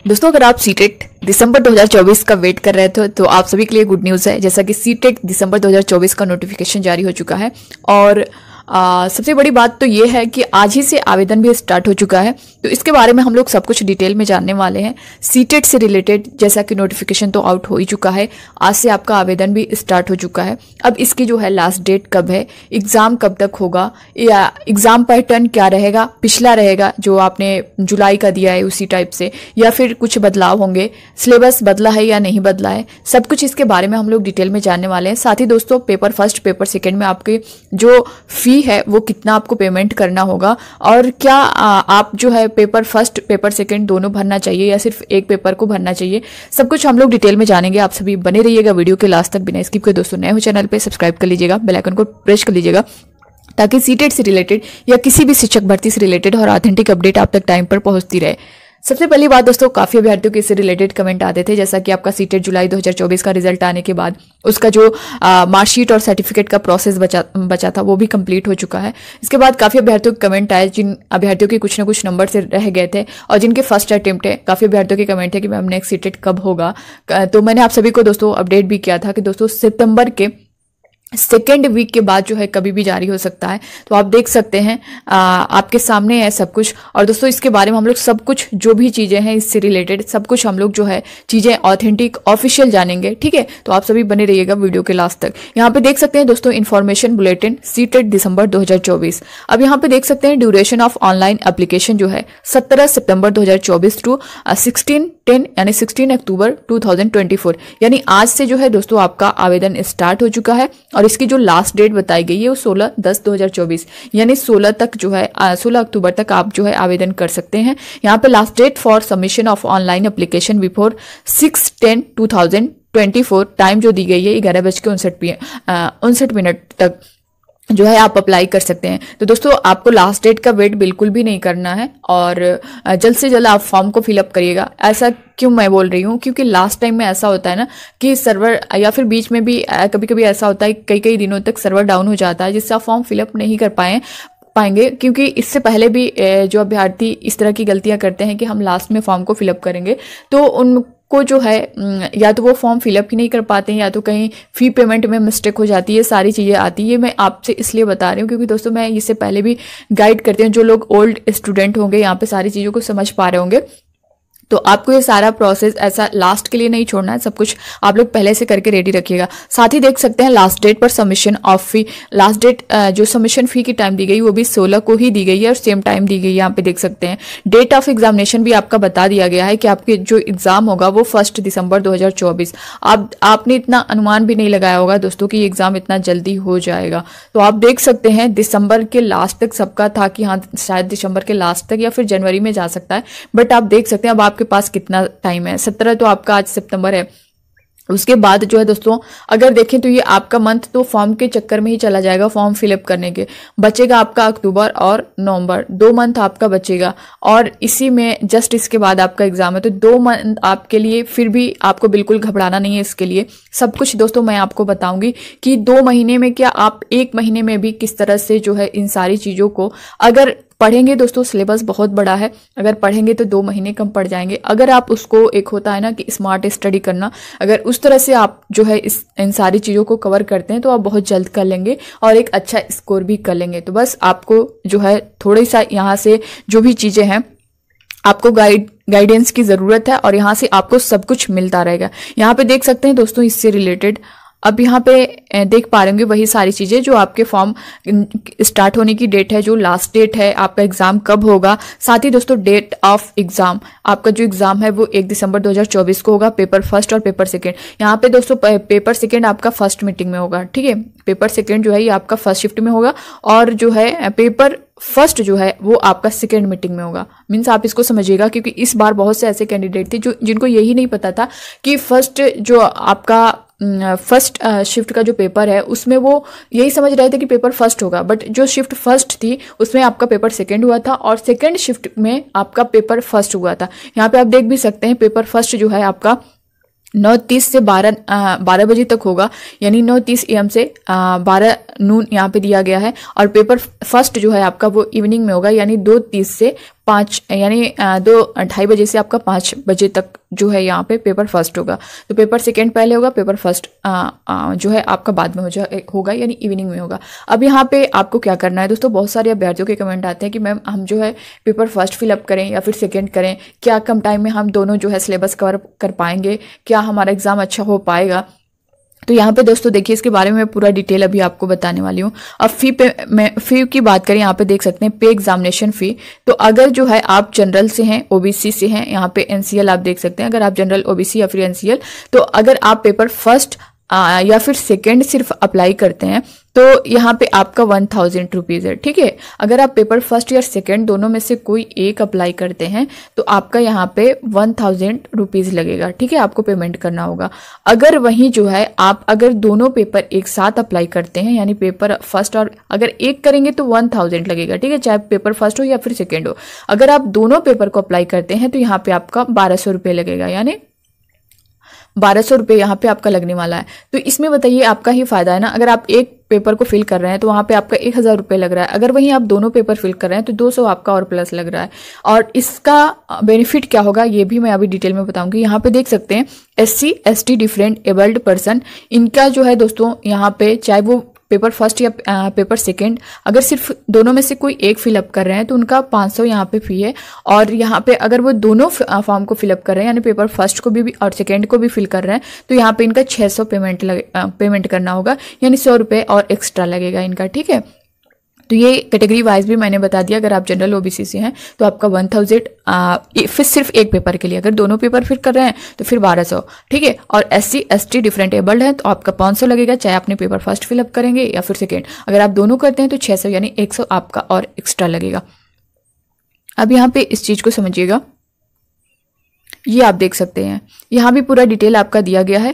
दोस्तों, अगर आप सीटेट दिसंबर 2024 का वेट कर रहे थे तो आप सभी के लिए गुड न्यूज़ है। जैसा कि सीटेट दिसंबर 2024 का नोटिफिकेशन जारी हो चुका है और सबसे बड़ी बात तो ये है कि आज ही से आवेदन भी स्टार्ट हो चुका है। तो इसके बारे में हम लोग सब कुछ डिटेल में जानने वाले हैं। सीटेट से रिलेटेड जैसा कि नोटिफिकेशन तो आउट हो ही चुका है, आज से आपका आवेदन भी स्टार्ट हो चुका है। अब इसकी जो है लास्ट डेट कब है, एग्जाम कब तक होगा, या एग्जाम पैटर्न क्या रहेगा, पिछला रहेगा जो आपने जुलाई का दिया है उसी टाइप से, या फिर कुछ बदलाव होंगे, सिलेबस बदला है या नहीं बदला है, सब कुछ इसके बारे में हम लोग डिटेल में जानने वाले हैं। साथ ही दोस्तों, पेपर फर्स्ट पेपर सेकेंड में आपके जो फी है वो कितना आपको पेमेंट करना होगा, और क्या आप जो है पेपर फर्स्ट पेपर सेकंड दोनों भरना चाहिए या सिर्फ एक पेपर को भरना चाहिए, सब कुछ हम लोग डिटेल में जानेंगे। आप सभी बने रहिएगा वीडियो के लास्ट तक बिना स्किप के। दोस्तों, नए हो चैनल पे सब्सक्राइब कर लीजिएगा, बेल आइकन को प्रेस कर लीजिएगा ताकि सीटेट से रिलेटेड या किसी भी शिक्षक भर्ती से रिलेटेड और ऑथेंटिक अपडेट आप तक टाइम पर पहुंचती रहे। सबसे पहली बात दोस्तों, काफी अभ्यर्थियों के इससे रिलेटेड कमेंट आते थे, जैसा कि आपका सीटेट जुलाई 2024 का रिजल्ट आने के बाद उसका जो मार्कशीट और सर्टिफिकेट का प्रोसेस बचा था वो भी कंप्लीट हो चुका है। इसके बाद काफी अभ्यर्थियों के कमेंट आए, जिन अभ्यर्थियों के कुछ ना कुछ नंबर से रह गए थे और जिनके फर्स्ट अटेम्प्ट है। काफी अभ्यर्थियों के कमेंट है कि मैम नेक्स्ट सीटेट कब होगा। तो मैंने आप सभी को दोस्तों अपडेट भी किया था कि दोस्तों सितंबर के सेकेंड वीक के बाद जो है कभी भी जारी हो सकता है। तो आप देख सकते हैं आपके सामने है सब कुछ। और दोस्तों, इसके बारे में हम लोग सब कुछ जो भी चीजें हैं इससे रिलेटेड सब कुछ हम लोग जो है चीजें ऑथेंटिक ऑफिशियल जानेंगे, ठीक है। तो आप सभी बने रहिएगा वीडियो के लास्ट तक। यहाँ पे देख सकते हैं दोस्तों इन्फॉर्मेशन बुलेटिन सीटेट दिसंबर 2024। अब यहाँ पे देख सकते हैं ड्यूरेशन ऑफ ऑनलाइन एप्लीकेशन जो है 17 सितंबर 2024 टू 16/10 यानी 16 अक्टूबर 2024, यानी आज से जो है दोस्तों आपका आवेदन स्टार्ट हो चुका है। और इसकी जो लास्ट डेट बताई गई है वो 16/10/2024 यानी 16 तक जो है 16 अक्टूबर तक आप जो है आवेदन कर सकते हैं। यहाँ पे last date for submission of online application before 6/10/2024 time जो दी गई है 11:59 तक जो है आप अप्लाई कर सकते हैं। तो दोस्तों, आपको लास्ट डेट का वेट बिल्कुल भी नहीं करना है और जल्द से जल्द आप फॉर्म को फिलअप करिएगा। ऐसा क्यों मैं बोल रही हूँ, क्योंकि लास्ट टाइम में ऐसा होता है ना कि सर्वर या फिर बीच में भी कभी कभी ऐसा होता है कई दिनों तक सर्वर डाउन हो जाता है, जिससे आप फॉर्म फिलअप नहीं कर पाएंगे। क्योंकि इससे पहले भी जो अभ्यर्थी इस तरह की गलतियां करते हैं कि हम लास्ट में फॉर्म को फिलअप करेंगे तो उनको जो है या तो वो फॉर्म फिलअप ही नहीं कर पाते हैं या तो कहीं फी पेमेंट में मिस्टेक हो जाती है, सारी चीज़ें आती है। मैं आपसे इसलिए बता रही हूँ क्योंकि दोस्तों मैं इससे पहले भी गाइड करती हूँ। जो लोग ओल्ड स्टूडेंट होंगे यहाँ पे सारी चीज़ों को समझ पा रहे होंगे, तो आपको ये सारा प्रोसेस ऐसा लास्ट के लिए नहीं छोड़ना है, सब कुछ आप लोग पहले से करके रेडी रखिएगा। साथ ही देख सकते हैं लास्ट डेट पर submission of fee, last date जो सबमिशन फी की टाइम दी गई वो भी 16 को ही दी गई है और सेम टाइम दी गई है। यहाँ पे देख सकते हैं डेट ऑफ एग्जामिनेशन भी आपका बता दिया गया है कि आपके जो एग्जाम होगा वो 1 दिसंबर 2024। आपने इतना अनुमान भी नहीं लगाया होगा दोस्तों कि एग्जाम इतना जल्दी हो जाएगा। तो आप देख सकते हैं दिसंबर के लास्ट तक सबका था कि हाँ शायद दिसंबर के लास्ट तक या फिर जनवरी में जा सकता है, बट आप देख सकते हैं अब आपके पास कितना टाइम है। 17 तो आपका आज सितंबर है। उसके बाद जो है दोस्तों अगर देखें तो ये आपका मंथ तो फॉर्म के चक्कर में ही चला जाएगा। फॉर्म फिलअप करने के बचेगा आपका अक्टूबर और नवंबर, 2 मंथ आपका बचेगा और इसी में जस्ट इसके बाद आपका एग्जाम है। तो 2 मंथ आपके लिए फिर भी आपको बिल्कुल घबराना नहीं है। इसके लिए सब कुछ दोस्तों मैं आपको बताऊंगी कि 2 महीने में क्या आप 1 महीने में भी किस तरह से जो है इन सारी चीजों को अगर पढ़ेंगे। दोस्तों सिलेबस बहुत बड़ा है, अगर पढ़ेंगे तो 2 महीने कम पड़ जाएंगे। अगर आप उसको एक होता है ना कि स्मार्ट स्टडी करना, अगर उस तरह से आप जो है इन सारी चीज़ों को कवर करते हैं तो आप बहुत जल्द कर लेंगे और एक अच्छा स्कोर भी कर लेंगे। तो बस आपको जो है थोड़ी सा यहाँ से जो भी चीज़ें हैं आपको गाइडेंस की ज़रूरत है और यहाँ से आपको सब कुछ मिलता रहेगा। यहाँ पे देख सकते हैं दोस्तों इससे रिलेटेड अब यहाँ पे देख पा रहे होंगे वही सारी चीजें जो आपके फॉर्म स्टार्ट होने की डेट है, जो लास्ट डेट है, आपका एग्जाम कब होगा, साथ ही दोस्तों डेट ऑफ एग्जाम, आपका जो एग्जाम है वो 1 दिसंबर 2024 को होगा, पेपर फर्स्ट और पेपर सेकेंड। यहाँ पे दोस्तों पेपर सेकेंड आपका फर्स्ट मीटिंग में होगा, ठीक है। पेपर सेकेंड जो है ये आपका फर्स्ट शिफ्ट में होगा और जो है पेपर फर्स्ट जो है वो आपका सेकेंड मीटिंग में होगा। मीन्स आप इसको समझिएगा क्योंकि इस बार बहुत से ऐसे कैंडिडेट थे जिनको यही नहीं पता था कि फर्स्ट जो आपका फर्स्ट शिफ्ट का जो पेपर है उसमें वो यही समझ रहे थे कि पेपर फर्स्ट होगा, बट जो शिफ्ट फर्स्ट थी उसमें आपका पेपर सेकंड हुआ था और सेकंड शिफ्ट में आपका पेपर फर्स्ट हुआ था। यहाँ पे आप देख भी सकते हैं पेपर फर्स्ट जो है आपका 9:30 से 12 बजे तक होगा, यानी 9:30 AM से 12 नून यहाँ पे दिया गया है। और पेपर फर्स्ट जो है आपका वो इवनिंग में होगा, यानी 2:30 से 5 यानी 2-2:30 बजे से आपका 5 बजे तक जो है यहाँ पे पेपर फर्स्ट होगा। तो पेपर सेकेंड पहले होगा, पेपर फर्स्ट जो है आपका बाद में होगा यानी इवनिंग में होगा। अब यहाँ पे आपको क्या करना है दोस्तों, बहुत सारे अभ्यर्थियों के कमेंट आते हैं कि मैम हम जो है पेपर फर्स्ट फिलअप करें या फिर सेकेंड करें, क्या कम टाइम में हम दोनों जो है सिलेबस कवर कर पाएंगे, क्या हमारा एग्जाम अच्छा हो पाएगा। तो यहाँ पे दोस्तों देखिए इसके बारे में मैं पूरा डिटेल अभी आपको बताने वाली हूँ। अब फी की बात करें, यहाँ पे देख सकते हैं पे एग्जामिनेशन फी। तो अगर जो है आप जनरल से हैं, ओबीसी से हैं, यहाँ पे एनसीएल आप देख सकते हैं, अगर आप जनरल, ओबीसी या फिर एनसीएल, तो अगर आप पेपर फर्स्ट या फिर सेकेंड सिर्फ अप्लाई करते हैं तो यहाँ पे आपका 1000 रुपीज है। ठीक है, अगर आप पेपर फर्स्ट या सेकेंड दोनों में से कोई एक अप्लाई करते हैं तो आपका यहाँ पे 1000 रुपीज लगेगा। ठीक है, आपको पेमेंट करना होगा। अगर वहीं जो है आप अगर दोनों पेपर एक साथ अप्लाई करते हैं, यानी पेपर फर्स्ट और अगर एक करेंगे तो 1000 लगेगा। ठीक है, चाहे पेपर फर्स्ट हो या फिर सेकेंड हो। अगर आप दोनों पेपर को अप्लाई करते हैं तो यहाँ पे आपका 1200 रुपये लगेगा, यानी 1200 रुपये यहाँ पे आपका लगने वाला है। तो इसमें बताइए आपका ही फायदा है ना। अगर आप एक पेपर को फिल कर रहे हैं तो वहां पे आपका 1000 रुपये लग रहा है, अगर वहीं आप दोनों पेपर फिल कर रहे हैं तो 200 आपका और प्लस लग रहा है। और इसका बेनिफिट क्या होगा ये भी मैं अभी डिटेल में बताऊंगी। यहाँ पे देख सकते हैं SC ST different abled person, इनका जो है दोस्तों यहाँ पे चाहे वो पेपर फर्स्ट या पेपर सेकेंड, अगर सिर्फ दोनों में से कोई एक फिलअप कर रहे हैं तो उनका 500 यहाँ पे फी है। और यहाँ पे अगर वो दोनों फॉर्म को फिलअप कर रहे हैं, यानी पेपर फर्स्ट को भी और सेकेंड को भी फिल कर रहे हैं, तो यहाँ पे इनका 600 पेमेंट करना होगा, यानी 100 रुपये और एक्स्ट्रा लगेगा इनका। ठीक है, तो ये कैटेगरी वाइज भी मैंने बता दिया। अगर आप जनरल ओबीसी से हैं तो आपका 1000 फिर सिर्फ एक पेपर के लिए, अगर दोनों पेपर फिर कर रहे हैं तो फिर 1200। ठीक है, और SC ST डिफरेंट एबल्ड है तो आपका 500 लगेगा, चाहे आपने पेपर फर्स्ट फिलअप करेंगे या फिर सेकेंड। अगर आप दोनों करते हैं तो 600 यानी 100 आपका और एक्स्ट्रा लगेगा। अब यहाँ पे इस चीज को समझिएगा, ये आप देख सकते हैं यहाँ भी पूरा डिटेल आपका दिया गया है।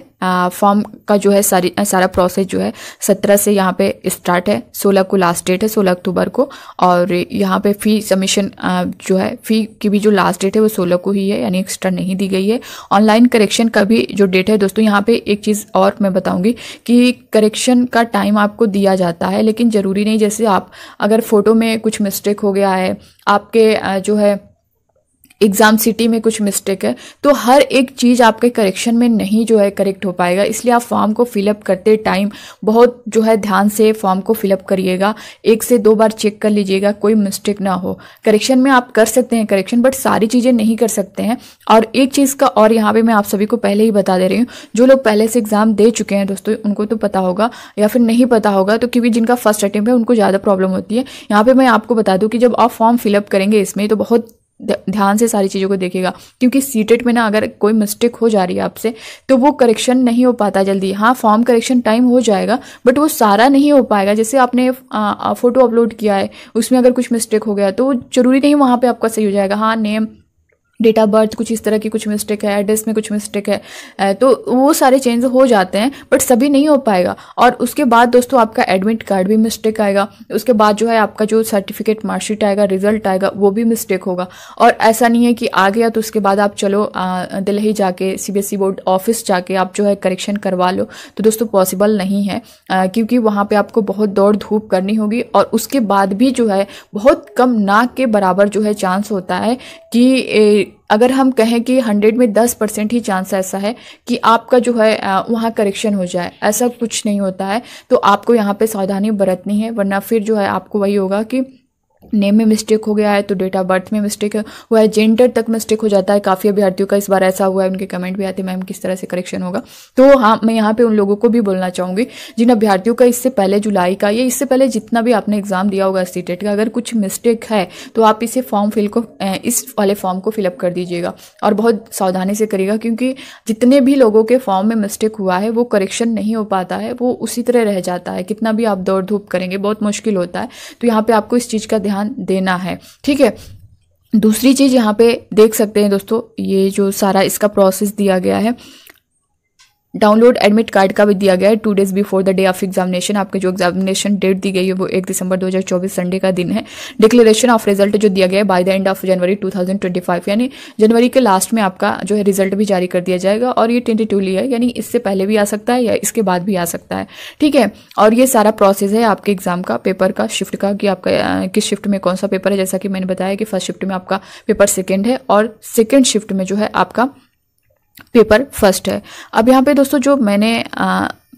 फॉर्म का जो है सारा प्रोसेस जो है 17 से यहाँ पे स्टार्ट है, 16 को लास्ट डेट है, 16 अक्टूबर को। और यहाँ पे फी सबमिशन जो है फी की भी जो लास्ट डेट है वो 16 को ही है, यानी एक्स्ट्रा नहीं दी गई है। ऑनलाइन करेक्शन का भी जो डेट है दोस्तों, यहाँ पे एक चीज़ और मैं बताऊंगी कि करेक्शन का टाइम आपको दिया जाता है, लेकिन ज़रूरी नहीं। जैसे आप अगर फोटो में कुछ मिस्टेक हो गया है, आपके जो है एग्जाम सिटी में कुछ मिस्टेक है, तो हर एक चीज आपके करेक्शन में नहीं जो है करेक्ट हो पाएगा। इसलिए आप फॉर्म को फिलअप करते टाइम बहुत जो है ध्यान से फॉर्म को फिलअप करिएगा, 1 से 2 बार चेक कर लीजिएगा कोई मिस्टेक ना हो। करेक्शन में आप कर सकते हैं करेक्शन, बट सारी चीजें नहीं कर सकते हैं। और एक चीज का और यहाँ पे मैं आप सभी को पहले ही बता दे रही हूँ, जो लोग पहले से एग्जाम दे चुके हैं दोस्तों उनको तो पता होगा, या फिर नहीं पता होगा तो क्योंकि जिनका फर्स्ट अटेम्प्ट है उनको ज्यादा प्रॉब्लम होती है। यहाँ पे मैं आपको बता दूं कि जब आप फॉर्म फिलअप करेंगे इसमें तो बहुत ध्यान से सारी चीज़ों को देखिएगा, क्योंकि सीटेट में ना अगर कोई मिस्टेक हो जा रही है आपसे तो वो करेक्शन नहीं हो पाता जल्दी। हाँ, फॉर्म करेक्शन टाइम हो जाएगा बट वो सारा नहीं हो पाएगा। जैसे आपने फोटो अपलोड किया है, उसमें अगर कुछ मिस्टेक हो गया तो जरूरी नहीं वहाँ पे आपका सही हो जाएगा। हाँ, नेम, डेट ऑफ बर्थ, कुछ इस तरह की कुछ मिस्टेक है, एड्रेस में कुछ मिस्टेक है, तो वो सारे चेंज हो जाते हैं बट सभी नहीं हो पाएगा। और उसके बाद दोस्तों आपका एडमिट कार्ड भी मिस्टेक आएगा, उसके बाद जो है आपका जो सर्टिफिकेट मार्कशीट आएगा, रिजल्ट आएगा, वो भी मिस्टेक होगा। और ऐसा नहीं है कि आ गया तो उसके बाद आप चलो दिल्ली जाके CBSE बोर्ड ऑफिस जाके आप जो है करेक्शन करवा लो, तो दोस्तों पॉसिबल नहीं है, क्योंकि वहाँ पे आपको बहुत दौड़ धूप करनी होगी। और उसके बाद भी जो है बहुत कम ना के बराबर जो है चांस होता है कि अगर हम कहें कि 100 में 10% ही चांस ऐसा है कि आपका जो है वहाँ करेक्शन हो जाए, ऐसा कुछ नहीं होता है। तो आपको यहाँ पे सावधानी बरतनी है, वरना फिर जो है आपको वही होगा कि नेम में मिस्टेक हो गया है तो डेट ऑफ बर्थ में मिस्टेक हुआ है, जेंडर तक मिस्टेक हो जाता है। काफ़ी अभ्यर्थियों का इस बार ऐसा हुआ है, उनके कमेंट भी आते हैं मैम किस तरह से करेक्शन होगा। तो हाँ, मैं यहाँ पे उन लोगों को भी बोलना चाहूँगी जिन अभ्यर्थियों का इससे पहले जुलाई का या इससे पहले जितना भी आपने एग्जाम दिया होगा सीटेट का, अगर कुछ मिस्टेक है तो आप इस वाले फॉर्म को फिलअप कर दीजिएगा और बहुत सावधानी से करिएगा, क्योंकि जितने भी लोगों के फॉर्म में मिस्टेक हुआ है वो करेक्शन नहीं हो पाता है, वो उसी तरह रह जाता है। कितना भी आप दौड़ धूप करेंगे बहुत मुश्किल होता है। तो यहाँ पे आपको इस चीज़ का ध्यान देना है, ठीक है। दूसरी चीज यहाँ पे देख सकते हैं दोस्तों, ये जो सारा इसका प्रोसेस दिया गया है, डाउनलोड एडमिट कार्ड का भी दिया गया है 2 days before the day of examination. आपके जो एग्जामिनेशन डेट दी गई है वो 1 दिसंबर 2024 संडे का दिन है। डिक्लेरेशन ऑफ रिजल्ट जो दिया गया है by the end of January 2025, यानी जनवरी के लास्ट में आपका जो है रिजल्ट भी जारी कर दिया जाएगा। और ये टेंटेटिवली है, यानी इससे पहले भी आ सकता है या इसके बाद भी आ सकता है, ठीक है। और ये सारा प्रोसेस है आपके एग्जाम का, पेपर का, शिफ्ट का, कि आपका किस शिफ्ट में कौन सा पेपर है। जैसा कि मैंने बताया कि फर्स्ट शिफ्ट में आपका पेपर सेकेंड है और सेकेंड शिफ्ट में जो है आपका पेपर फर्स्ट है। अब यहाँ पे दोस्तों जो मैंने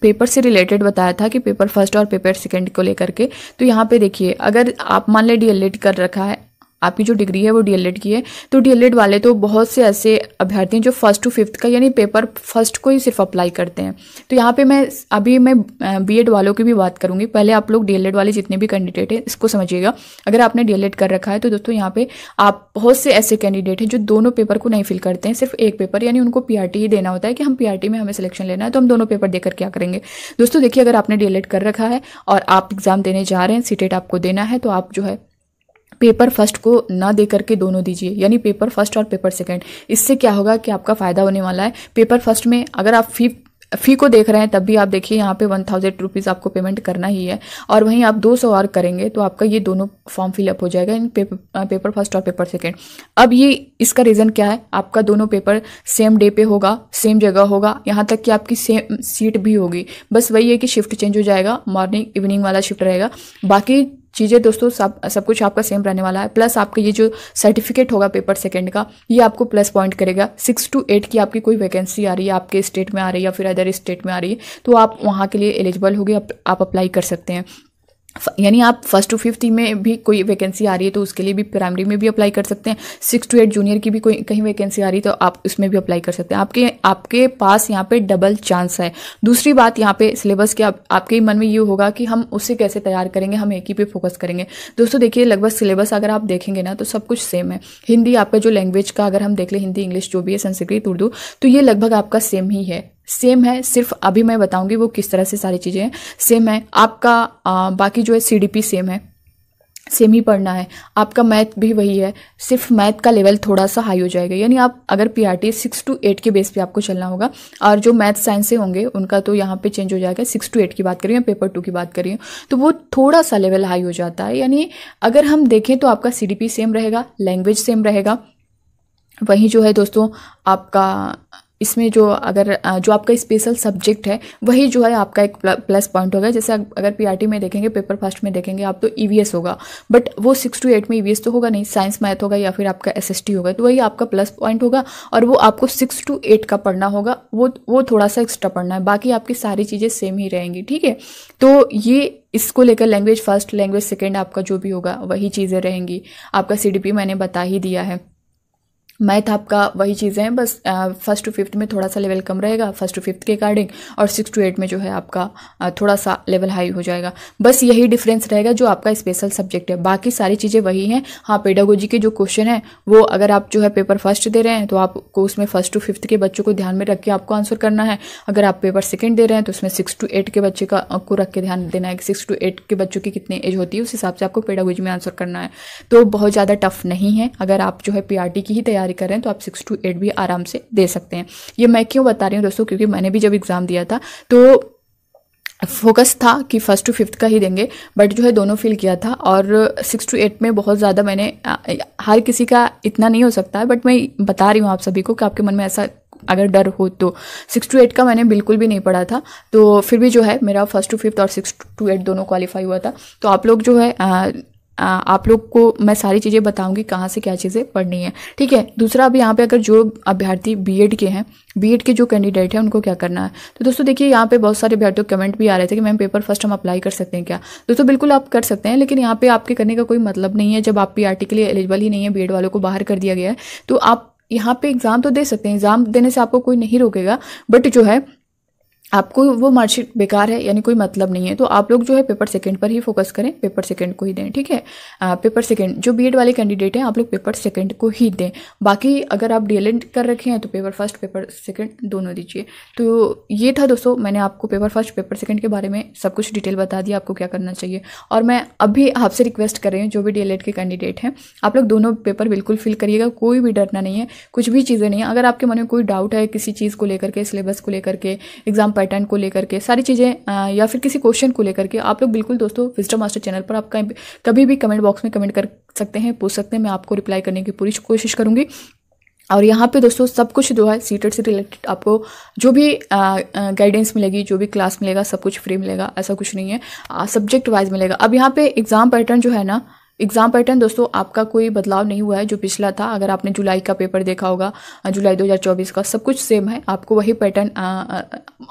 पेपर से रिलेटेड बताया था कि पेपर फर्स्ट और पेपर सेकंड को लेकर के, तो यहाँ पे देखिए, अगर आप मान ले डीएलएड कर रखा है, आपकी जो डिग्री है वो डीएलएड की है, तो डीएलएड वाले तो बहुत से ऐसे अभ्यर्थी हैं जो 1st to 5th का यानी पेपर फर्स्ट को ही सिर्फ अप्लाई करते हैं। तो यहाँ पे मैं बीएड वालों की भी बात करूंगी। पहले आप लोग डीएलएड वाले जितने भी कैंडिडेट हैं इसको समझिएगा। अगर आपने डीएलएड कर रखा है तो दोस्तों यहाँ पे आप बहुत से ऐसे कैंडिडेट हैं जो दोनों पेपर को नहीं फिल करते हैं, सिर्फ एक पेपर, यानी उनको पीआरटी ही देना होता है कि हम पीआरटी में हमें सिलेक्शन लेना है, तो हम दोनों पेपर देकर क्या करेंगे। दोस्तों देखिए, अगर आपने डीएलएड कर रखा है और आप एग्जाम देने जा रहे हैं, सीटेट आपको देना है, तो आप जो है पेपर फर्स्ट को ना दे करके दोनों दीजिए, यानी पेपर फर्स्ट और पेपर सेकंड। इससे क्या होगा कि आपका फायदा होने वाला है। पेपर फर्स्ट में अगर आप फी को देख रहे हैं तब भी आप देखिए यहाँ पे 1000 रुपीज़ आपको पेमेंट करना ही है, और वहीं आप 200 और करेंगे तो आपका ये दोनों फॉर्म फिलअप हो जाएगा इन पेपर फर्स्ट और पेपर सेकंड। अब ये इसका रीज़न क्या है, आपका दोनों पेपर सेम डे पे होगा, सेम जगह होगा, यहाँ तक कि आपकी सेम सीट भी होगी। बस वही है कि शिफ्ट चेंज हो जाएगा, मॉर्निंग इवनिंग वाला शिफ्ट रहेगा। बाकी चीज़ें दोस्तों सब कुछ आपका सेम रहने वाला है। प्लस आपका ये जो सर्टिफिकेट होगा पेपर सेकंड का, ये आपको प्लस पॉइंट करेगा। 6 to 8 की आपकी कोई वैकेंसी आ रही है, आपके स्टेट में आ रही है या फिर अदर स्टेट में आ रही है, तो आप वहाँ के लिए एलिजिबल होगे, आप अप्लाई कर सकते हैं। यानी आप 1st to 5th में भी कोई वैकेंसी आ रही है तो उसके लिए भी प्राइमरी में भी अप्लाई कर सकते हैं। 6 to 8 जूनियर की भी कोई कहीं वैकेंसी आ रही है तो आप उसमें भी अप्लाई कर सकते हैं। आपके पास यहाँ पे डबल चांस है। दूसरी बात, यहाँ पे सिलेबस के आपके मन में ये होगा कि हम उसे कैसे तैयार करेंगे, हम एक ही पे फोकस करेंगे। दोस्तों देखिए, लगभग सिलेबस अगर आप देखेंगे ना तो सब कुछ सेम है। हिंदी आपका जो लैंग्वेज का अगर हम देख ले, हिंदी इंग्लिश जो भी है, संस्कृत उर्दू, तो ये लगभग आपका सेम ही है, सेम है। सिर्फ अभी मैं बताऊंगी वो किस तरह से सारी चीज़ें सेम है। आपका बाकी जो है सीडीपी सेम है, सेम ही पढ़ना है। आपका मैथ भी वही है, सिर्फ मैथ का लेवल थोड़ा सा हाई हो जाएगा। यानी आप अगर पीआरटी 6 to 8 के बेस पे आपको चलना होगा, और जो मैथ साइंस से होंगे उनका तो यहाँ पे चेंज हो जाएगा। 6 to 8 की बात करिए, पेपर 2 की बात करिए, तो वो थोड़ा सा लेवल हाई हो जाता है। यानी अगर हम देखें तो आपका सीडीपी सेम रहेगा, लैंग्वेज सेम रहेगा। वहीं जो है दोस्तों आपका इसमें जो आपका स्पेशल सब्जेक्ट है वही जो है आपका एक प्लस पॉइंट होगा। जैसे अगर पीआरटी में देखेंगे, पेपर फर्स्ट में देखेंगे आप, तो ईवीएस होगा, बट वो 6 to 8 में ईवीएस तो होगा नहीं, साइंस मैथ होगा या फिर आपका एसएसटी होगा, तो वही आपका प्लस पॉइंट होगा। और वो आपको 6 to 8 का पढ़ना होगा, वो थोड़ा सा एक्स्ट्रा पढ़ना है। बाकी आपकी सारी चीज़ें सेम ही रहेंगी, ठीक है। तो ये इसको लेकर लैंग्वेज फर्स्ट, लैंग्वेज सेकेंड आपका जो भी होगा वही चीज़ें रहेंगी। आपका सीडीपी मैंने बता ही दिया है। मैथ आपका वही चीज़ें हैं, बस 1st to 5th में थोड़ा सा लेवल कम रहेगा 1st to 5th के अकॉर्डिंग, और 6 to 8 में जो है आपका थोड़ा सा लेवल हाई हो जाएगा। बस यही डिफरेंस रहेगा जो आपका स्पेशल सब्जेक्ट है, बाकी सारी चीज़ें वही हैं। हाँ, पेडागोजी के जो क्वेश्चन है वो अगर आप जो है पेपर फर्स्ट दे रहे हैं तो आपको उसमें 1st to 5th के बच्चों को ध्यान में रख के आपको आंसर करना है। अगर आप पेपर सेकेंड दे रहे हैं तो उसमें 6 to 8 के बच्चे को रख के ध्यान देना है कि 6 to 8 के बच्चों की कितनी एज होती है, उस हिसाब से आपको पेडागोजी में आंसर करना है। तो बहुत ज़्यादा टफ नहीं है। अगर आप जो है पीआरटी की ही तैयारी कर रहे हैं तो आप 6 to 8 भी आराम से दे सकते हैं। ये मैं क्यों बता रही हूँ दोस्तों, क्योंकि मैंने भी जब एग्जाम दिया था तो फोकस था कि 1st to 5th का ही देंगे, बट जो है दोनों फिल किया था। और 6 to 8 में बहुत ज़्यादा मैंने, हर किसी का इतना नहीं हो सकता है, बट मैं बता रही हूँ आप सभी को कि आपके मन में ऐसा अगर डर हो तो 6 to 8 का मैंने बिल्कुल भी नहीं पढ़ा था, तो फिर भी जो है मेरा 1st to 5th और 6 to 8 दोनों क्वालिफाई हुआ था। तो आप लोग जो है आप लोग को मैं सारी चीज़ें बताऊंगी कहाँ से क्या चीज़ें पढ़नी है, ठीक है। दूसरा, अब यहाँ पे अगर जो अभ्यर्थी बीएड के हैं, बीएड के जो कैंडिडेट हैं उनको क्या करना है, तो दोस्तों देखिए यहाँ पे बहुत सारे अभ्यर्थियों के कमेंट भी आ रहे थे कि मैम पेपर फर्स्ट हम अप्लाई कर सकते हैं क्या। दोस्तों बिल्कुल आप कर सकते हैं, लेकिन यहाँ पे आपके करने का कोई मतलब नहीं है। जब आप पीआरटी के लिए एलिजिबल ही नहीं है, बीएड वालों को बाहर कर दिया गया है, तो आप यहाँ पे एग्जाम तो दे सकते हैं। एग्जाम देने से आपको कोई नहीं रोकेगा, बट जो है आपको वो मार्कशीट बेकार है यानी कोई मतलब नहीं है, तो आप लोग जो है पेपर सेकंड पर ही फोकस करें, पेपर सेकंड को ही दें, ठीक है। पेपर सेकंड जो बीएड वाले कैंडिडेट हैं आप लोग पेपर सेकंड को ही दें। बाकी अगर आप डीएलएड कर रखे हैं तो पेपर फर्स्ट पेपर सेकंड दोनों दीजिए। तो ये था दोस्तों, मैंने आपको पेपर फर्स्ट पेपर सेकंड के बारे में सब कुछ डिटेल बता दिया आपको क्या करना चाहिए। और मैं अभी आपसे रिक्वेस्ट कर रही हूँ जो भी डीएलएड के कैंडिडेट हैं आप लोग दोनों पेपर बिल्कुल फिल करिएगा, कोई भी डरना नहीं है, कुछ भी चीज़ें नहीं है। अगर आपके मन में कोई डाउट है किसी चीज़ को लेकर के, सिलेबस को लेकर के, एग्जाम पैटर्न को लेकर के, सारी चीज़ें या फिर किसी क्वेश्चन को लेकर के, आप लोग बिल्कुल दोस्तों विजडम मास्टर चैनल पर आप कभी भी कमेंट बॉक्स में कमेंट कर सकते हैं, पूछ सकते हैं, मैं आपको रिप्लाई करने की पूरी कोशिश करूंगी। और यहाँ पे दोस्तों सब कुछ जो है सीटेट से रिलेटेड आपको जो भी गाइडेंस मिलेगी, जो भी क्लास मिलेगा, सब कुछ फ्री मिलेगा, ऐसा कुछ नहीं है, सब्जेक्ट वाइज मिलेगा। अब यहाँ पे एग्जाम पैटर्न जो है ना, एग्जाम पैटर्न दोस्तों आपका कोई बदलाव नहीं हुआ है जो पिछला था। अगर आपने जुलाई का पेपर देखा होगा, जुलाई 2024 का, सब कुछ सेम है, आपको वही पैटर्न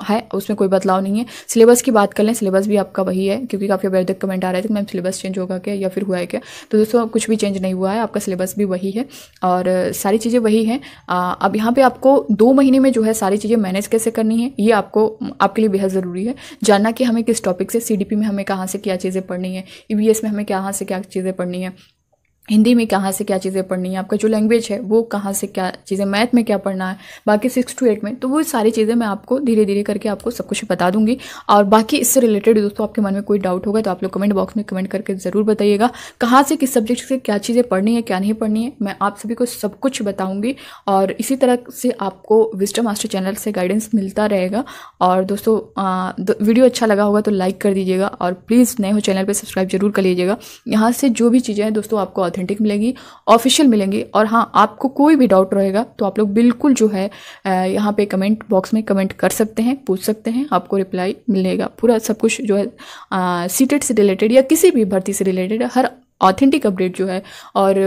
है, उसमें कोई बदलाव नहीं है। सिलेबस की बात कर लें, सिलेबस भी आपका वही है, क्योंकि काफ़ी बार तक कमेंट आ रहे थे कि मैम सिलेबस चेंज होगा क्या या फिर हुआ है क्या, तो दोस्तों कुछ भी चेंज नहीं हुआ है, आपका सिलेबस भी वही है और सारी चीज़ें वही हैं। अब यहाँ पर आपको 2 महीने में जो है सारी चीज़ें मैनेज कैसे करनी है ये आपके लिए बेहद ज़रूरी है जानना, कि हमें किस टॉपिक से, सीडीपी में हमें कहाँ से क्या चीज़ें पढ़नी है, ईवीएस में हमें कहाँ से क्या चीज़ें पढ़नी है, हिंदी में कहाँ से क्या चीज़ें पढ़नी है, आपका जो लैंग्वेज है वो कहाँ से क्या चीज़ें, मैथ में क्या पढ़ना है, बाकी 6 to 8 में, तो वो सारी चीज़ें मैं आपको धीरे धीरे करके आपको सब कुछ बता दूंगी। और बाकी इससे रिलेटेड दोस्तों आपके मन में कोई डाउट होगा तो आप लोग कमेंट बॉक्स में कमेंट करके ज़रूर बताइएगा, कहाँ से किस सब्जेक्ट से क्या चीज़ें पढ़नी है क्या नहीं पढ़नी है, मैं आप सभी को सब कुछ बताऊँगी। और इसी तरह से आपको विजडम मास्टर चैनल से गाइडेंस मिलता रहेगा। और दोस्तों वीडियो अच्छा लगा होगा तो लाइक कर दीजिएगा और प्लीज़ नए हो चैनल पर सब्सक्राइब जरूर कर लीजिएगा। यहाँ से जो भी चीज़ें हैं दोस्तों आपको ऑथेंटिक मिलेंगी, ऑफिशियल मिलेंगी। और हाँ, आपको कोई भी डाउट रहेगा तो आप लोग बिल्कुल जो है यहाँ पे कमेंट बॉक्स में कमेंट कर सकते हैं, पूछ सकते हैं, आपको रिप्लाई मिलेगा। पूरा सब कुछ जो है सीटेट से रिलेटेड या किसी भी भर्ती से रिलेटेड हर ऑथेंटिक अपडेट जो है और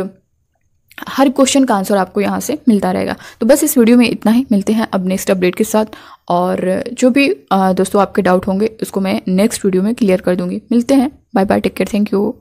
हर क्वेश्चन का आंसर आपको यहाँ से मिलता रहेगा। तो बस इस वीडियो में इतना ही, मिलते हैं अब नेक्स्ट अपडेट के साथ। और जो भी दोस्तों आपके डाउट होंगे उसको मैं नेक्स्ट वीडियो में क्लियर कर दूंगी। मिलते हैं, bye bye, take care, thank you.